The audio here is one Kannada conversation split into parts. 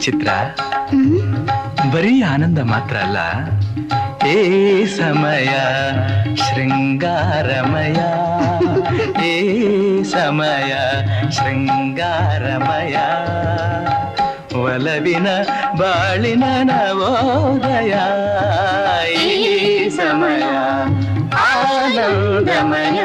ಚಿತ್ರ ಬರೀ ಆನಂದ ಮಾತ್ರ ಅಲ್ಲ, ಏ ಸಮಯ ಶೃಂಗಾರಮಯ, ಏ ಸಮಯ ಶೃಂಗಾರಮಯ, ಒಲವಿನ ಬಾಳಿನ ನವೋದಯ, ಈ ಸಮಯ ಆನಂದಮಯ.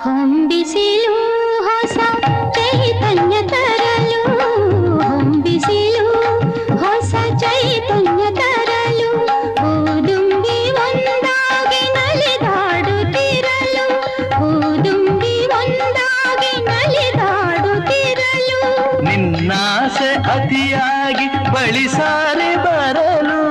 ಹೊಂಬಿಸಿಲು ಹೊಸ ಚೈತನ್ಯ ತರಲು, ಹೊಂಬಿಸಿಲು ಹೊಸ ಚೈತನ್ಯ ತರಲು, ಊದುಂಬಿ ಒಂದಾಗಿ ನಲಿದಾಡುತ್ತಿರಲು, ಊದುಂಬಿ ಒಂದಾಗಿ ನಲಿದಾಡುತ್ತಿರಲು, ನಿನ್ನಾಸೆ ಅತಿಯಾಗಿ ಬಳಿಸಾರೆ ಬರಲು,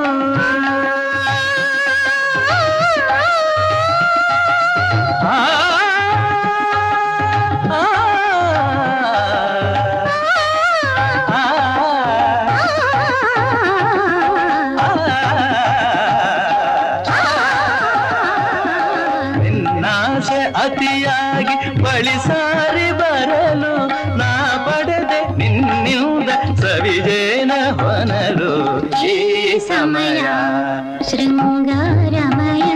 ನಿನ್ನಾಸೆ ಅತಿಯಾಗಿ ಬಳಿಸಾರಿ ಬರಲು, ನಾ ಪಡೆದೆ ನಿನ್ನಿಂದ ಸವಿಜೇನ ಹೊನಲು, ಈ ಸಮಯ ಶೃಂಗಾರಮಯ,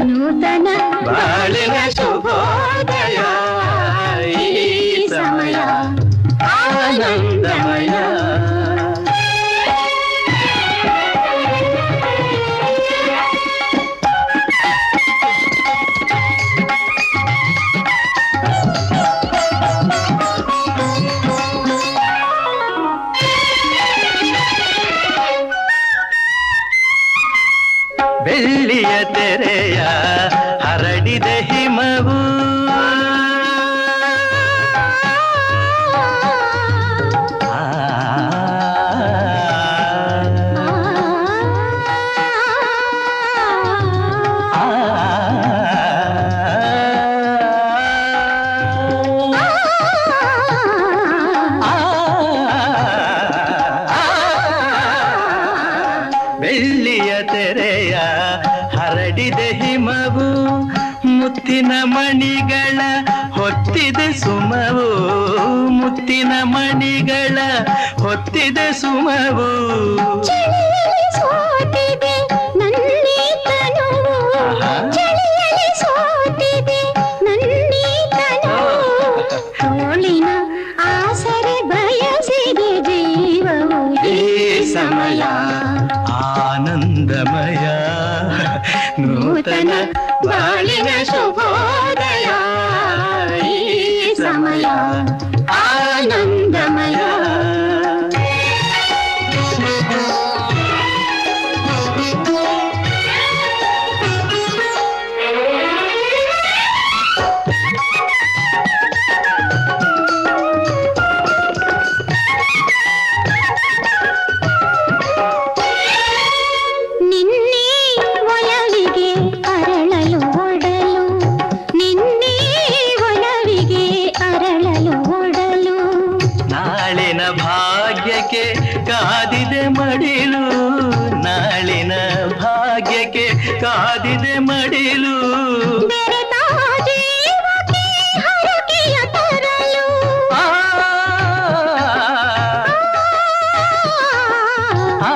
ನೂತನ ಬಾಳಿನ ಶುಭೋದಯ, ಈ ಸಮಯ ಆನಂದಮಯ. ಬೆಳ್ಳಿಯ ತೆರೆಯ ಹರಡಿದೆ ಹಿಮವು, ಬೆಳ್ಳಿಯ ತೆರೆಯ ಹರಡಿದೆ ಹಿಮವು, ಮುತ್ತಿನ ಮಣಿಗಳ ಹೊತ್ತಿದೆ ಸುಮವು, ಮುತ್ತಿನ ಮಣಿಗಳ ಹೊತ್ತಿದೆ ಸುಮವು, ಚಳಿಯಲ್ಲಿ ಸೋತಿದೆ ನನ್ನೀ ತನುವು, ಚಳಿಯಲ್ಲಿ ಸೋತಿದೆ ನನ್ನೀ ತನುವು, ತೋಳಿನ ಆಸರೆ ಬಯಸಿದೆ ಜೀವವು, ಈ ಸಮಯ ಆನಂದಮಯ, ನೂತನ ಬಾಳಿನ ಶುಭೋದಯ, ಈ ಸಮಯ ಆನಂದಮಯ. ನಿನ್ನೆ ಒಲವಿಗೆ ಅರಳಲು ಒಡಲು, ನಿನ್ನೆ ಒಲವಿಗೆ ಅರಳಲು ಒಡಲು, ನಾಳಿನ ಭಾಗ್ಯಕ್ಕೆ ಕಾದಿದೆ ಮಡಿಲು, ನಾಳಿನ ಭಾಗ್ಯಕ್ಕೆ ಕಾದಿದೆ ಮಡಿಲು, ಬೆರೆತ ಜೀವಕ್ಕೆ ಹರಕೆಯ ತರಲು, ಆ, ಆ,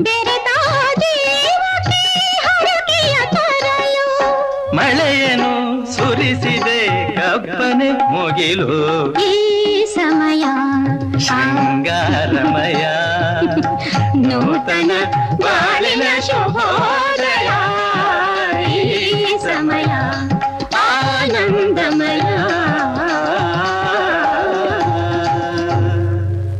ಬೆರೆತ ಜೀವಕ್ಕೆ ಹರಕೆಯ ತರಲು, ಮಳೆಯನ್ನು ಸುರಿಸಿದೆ ಕಪ್ಪನೆ ಮುಗಿಲು, ಈ ಸಮಯ ಶೃಂಗಾರಮಯ, ನೂತನ ಬಾಳಿನ ಶುಭೋದಯ, ಈ ಸಮಯ ಆನಂದ